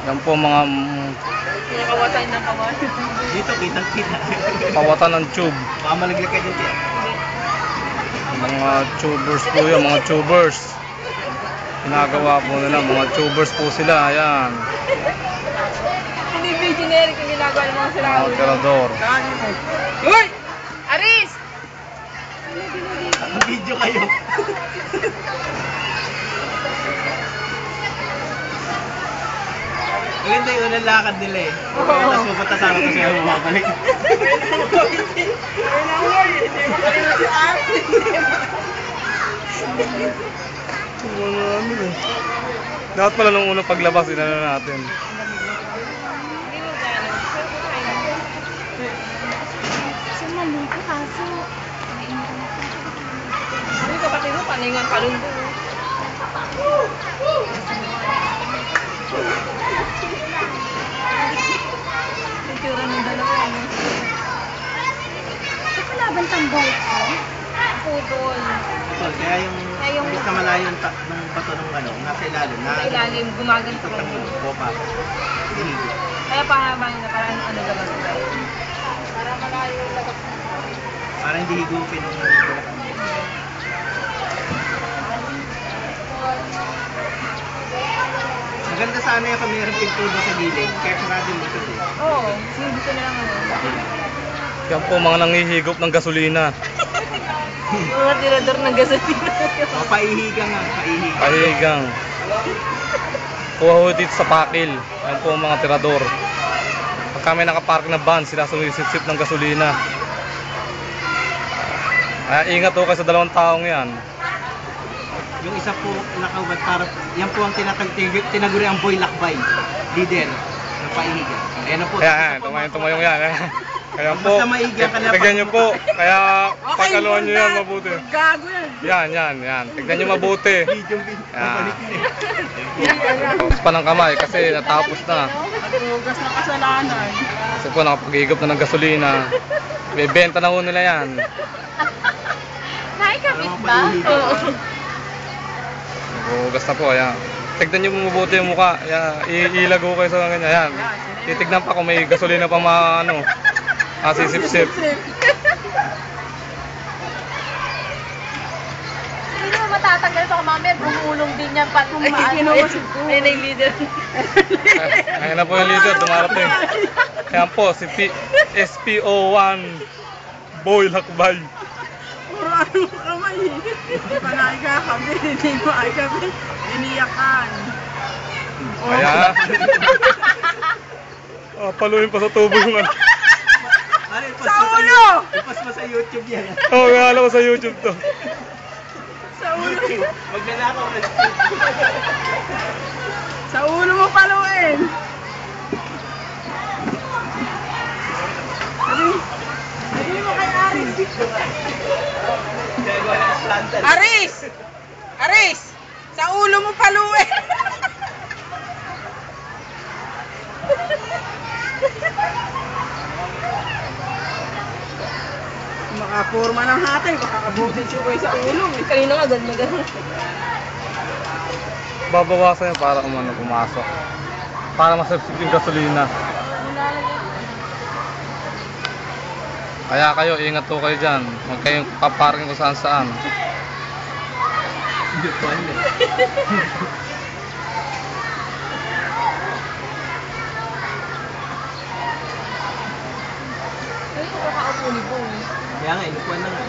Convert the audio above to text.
Yan po mga Nakawatan ng kamay. Dito, kitang-kita. pawatan ng tube. Baka malaglag ka dyan, tiyan. Mga tubers po yan, mga tubers. Ginagawa po nila, mga tubers po sila. Ayan. Hindi ba generic yung ginagawa ng mga Mga siraulo? tirador. Uy! Aris! Video kayo. Maganda yung unang lakad nila eh. Tapos pupunta sa akin, tapos may bumabalik. Dapat pala nung unang paglabas, inano natin. Hindi mo gano'n. Kasi maligo kaso. Uy, kapatid mo, paningan pa rin doon. Itsura ng dalawa. Ito laban tambol ko. Putol. Kaya yung, imbis na malayo yung ng bato ng ano, nasa ilalim. Sa ilalim, gumaganto Itang ko. bopa. Hihigit. Kaya pahaba na parang ano labas sila. Para malayo yung labas. Para hindi higupin yung maganda sana yung kung mayroong pintudo sa gilid. Kaya sarado yung likod eh. Oo, hindi ko na lang ano. Yan po mga nangihigop ng gasolina. Mga tirador ng gasolina. O, paihigang nga, paihigang. Pahigang. Kuha ho dito sa pakil. Yan po mga tirador. Pag kami nakapark na van, sila sumisip-sip ng gasolina. Kaya ingat ho kayo sa dalawang taong yan. Yung isa po nakaubad para, yan po ang tinaguri ang boy lakbay. Leader ng paihigang. Ayan na po. Kaya tumayong yan. Kaya po, Basta maiga ka na tignan nyo po. Kaya pagkaluan nyo yan mabuti. Gago yan. Yan. Tignan nyo mabuti. Video. Babalik na eh. Tapos pa ng kamay kasi natapos na. Naghugas ng kasalanan. Kasi po nakapag-igop na ng gasolina. Bebenta na ho nila yan. Nakikabit ba? Oo. Naghugas na po. Ayan. Tignan nyo mabuti yung mukha. Ayan. Ilag ho kayo sa ganyan. Ayan. Titignan pa kung may gasolina pa sisip-sip. Hindi mo matatanggal pa mamaya. Bumulong din yan pa kung maano. Ayun na yung leader. Ayan na po yung leader. Dumarating. Ayan po si SPO1 Boy Lakbay. Puro ano kamay. Hindi pa nakikakabit. Hindi mo aikabit. Iniyakan. Kaya paluin pa sa tubo yung ano. Ano, ipas Sa mo ulo! Ipas mo sa YouTube yan. Oo, alam ko sa YouTube to. Sa ulo. Magnanakaw na. Sa ulo mo paluin. Sabi mo kay Aris. Aris! Aris! Sa ulo mo paluin. Makaporma ng hatay, baka abutin siya kayo sa ulo. Kanina nga, gano'n. Babawasan yan para pumasok. Para masipsip yung gasolina. Kaya kayo, ingat po kayo dyan. Huwag kayong paparking kung saan saan. Hindi po ano. Ay, nakakaupo ni Boy. Kaya nga, inupuan na nga.